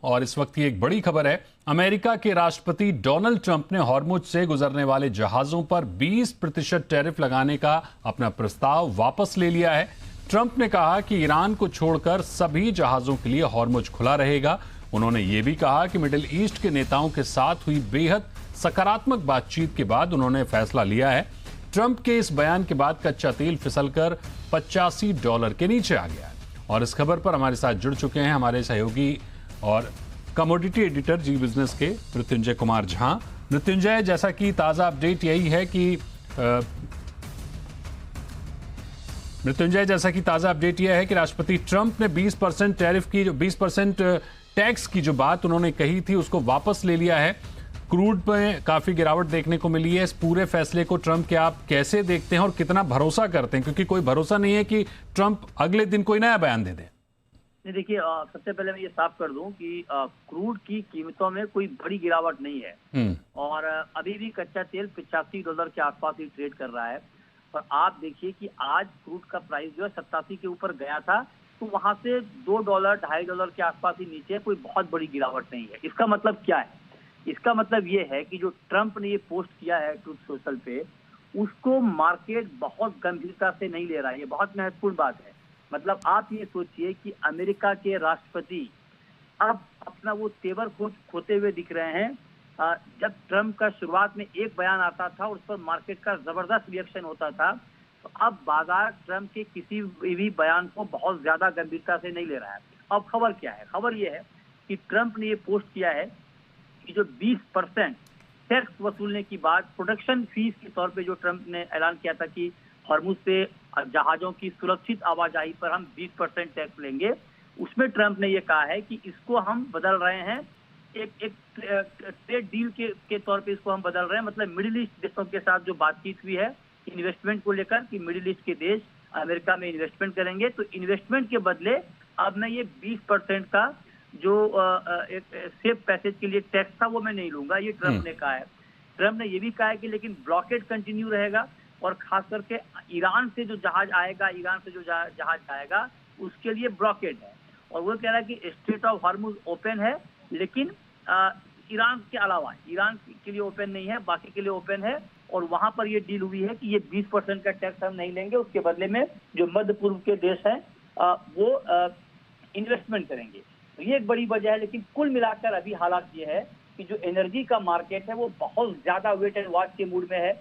और इस वक्त की एक बड़ी खबर है। अमेरिका के राष्ट्रपति डोनाल्ड ट्रंप ने हॉर्मुज से गुजरने वाले जहाजों पर 20% टैरिफ लगाने का अपना प्रस्ताव वापस ले लिया है। ट्रंप ने कहा कि ईरान को छोड़कर सभी जहाजों के लिए हॉर्मुज खुला रहेगा। उन्होंने ये भी कहा कि मिडिल ईस्ट के नेताओं के साथ हुई बेहद सकारात्मक बातचीत के बाद उन्होंने फैसला लिया है। ट्रंप के इस बयान के बाद कच्चा तेल फिसलकर $85 के नीचे आ गया है। और इस खबर पर हमारे साथ जुड़ चुके हैं हमारे सहयोगी और कमोडिटी एडिटर जी बिजनेस के मृत्युंजय कुमार झा। मृत्युंजय, जैसा कि ताज़ा अपडेट यही है कि राष्ट्रपति ट्रंप ने 20% टैरिफ की, जो 20% टैक्स की जो बात उन्होंने कही थी उसको वापस ले लिया है। क्रूड में काफी गिरावट देखने को मिली है। इस पूरे फैसले को ट्रंप के आप कैसे देखते हैं और कितना भरोसा करते हैं, क्योंकि कोई भरोसा नहीं है कि ट्रंप अगले दिन कोई नया बयान दे दे। देखिए, सबसे पहले मैं ये साफ कर दूं कि क्रूड की कीमतों में कोई बड़ी गिरावट नहीं है और अभी भी कच्चा तेल $85 के आसपास ही ट्रेड कर रहा है। और आप देखिए कि आज क्रूड का प्राइस जो है 87 के ऊपर गया था, तो वहां से $2 $2.5 के आसपास ही नीचे, कोई बहुत बड़ी गिरावट नहीं है। इसका मतलब क्या है? इसका मतलब ये है कि जो ट्रंप ने ये पोस्ट किया है ट्रूथ सोशल पे, उसको मार्केट बहुत गंभीरता से नहीं ले रहा है। ये बहुत महत्वपूर्ण बात है। मतलब आप ये सोचिए कि अमेरिका के राष्ट्रपति अब अपना वो तेवर खोते हुए दिख रहे हैं। जब ट्रंप का शुरुआत में एक बयान आता था और उस पर मार्केट का जबरदस्त रिएक्शन होता था, तो अब बाजार ट्रंप के किसी भी बयान को बहुत ज्यादा गंभीरता से नहीं ले रहा है। अब खबर क्या है? खबर ये है कि ट्रंप ने ये पोस्ट किया है कि जो 20% टैक्स वसूलने की बात प्रोडक्शन फीस के तौर पे जो ट्रंप ने ऐलान किया था कि हॉर्मुज से जहाजों की सुरक्षित आवाजाही पर हम 20% टैक्स लेंगे, उसमें ट्रंप ने ये कहा है कि इसको हम बदल रहे हैं, एक ट्रेड डील के तौर पे इसको हम बदल रहे हैं। मतलब मिडिल ईस्ट देशों के साथ जो बातचीत हुई है इन्वेस्टमेंट को लेकर कि मिडिल ईस्ट के देश अमेरिका में इन्वेस्टमेंट करेंगे, तो इन्वेस्टमेंट के बदले अब मैं ये 20% का जो एक सेफ पैसेज के लिए टैक्स था वो मैं नहीं लूंगा, ये ट्रंप ने कहा है। ट्रंप ने ये भी कहा है कि लेकिन ब्लॉकेड कंटिन्यू रहेगा और खास करके ईरान से जो जहाज आएगा, जहाज आएगा उसके लिए ब्लॉकेड है। और वो कह रहा है कि स्ट्रेट ऑफ हॉर्मुज ओपन है, लेकिन ईरान के अलावा ईरान के लिए ओपन नहीं है, बाकी के लिए ओपन है। और वहां पर ये डील हुई है कि ये 20% का टैक्स हम नहीं लेंगे, उसके बदले में जो मध्य पूर्व के देश हैं वो इन्वेस्टमेंट करेंगे। तो ये एक बड़ी वजह है। लेकिन कुल मिलाकर अभी हालात ये है कि जो एनर्जी का मार्केट है वो बहुत ज्यादा वेट एंड वॉच के मूड में है।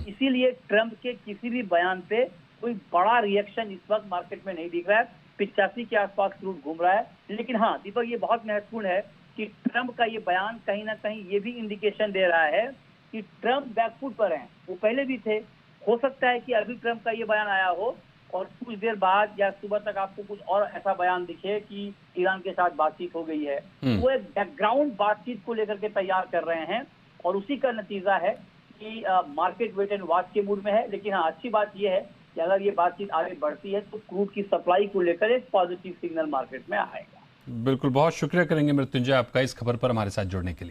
इसीलिए ट्रंप के किसी भी बयान पे कोई बड़ा रिएक्शन इस वक्त मार्केट में नहीं दिख रहा है। 85 के आसपास क्रूड घूम रहा है। लेकिन हाँ दीपक, ये बहुत महत्वपूर्ण है कि ट्रंप का ये बयान कहीं ना कहीं ये भी इंडिकेशन दे रहा है कि ट्रंप बैकफुट पर हैं। वो पहले भी थे। हो सकता है कि अभी ट्रंप का ये बयान आया हो और कुछ देर बाद या सुबह तक आपको कुछ और ऐसा बयान दिखे कि ईरान के साथ बातचीत हो गई है। वो एक बैकग्राउंड बातचीत को लेकर के तैयार कर रहे हैं और उसी का नतीजा है कि मार्केट वेट एंड वॉच के मूड में है। लेकिन हाँ, अच्छी बात यह है कि अगर ये बातचीत आगे बढ़ती है तो क्रूड की सप्लाई को लेकर एक पॉजिटिव सिग्नल मार्केट में आएगा। बिल्कुल, बहुत शुक्रिया करेंगे मृत्युंजय आपका इस खबर पर हमारे साथ जुड़ने के लिए।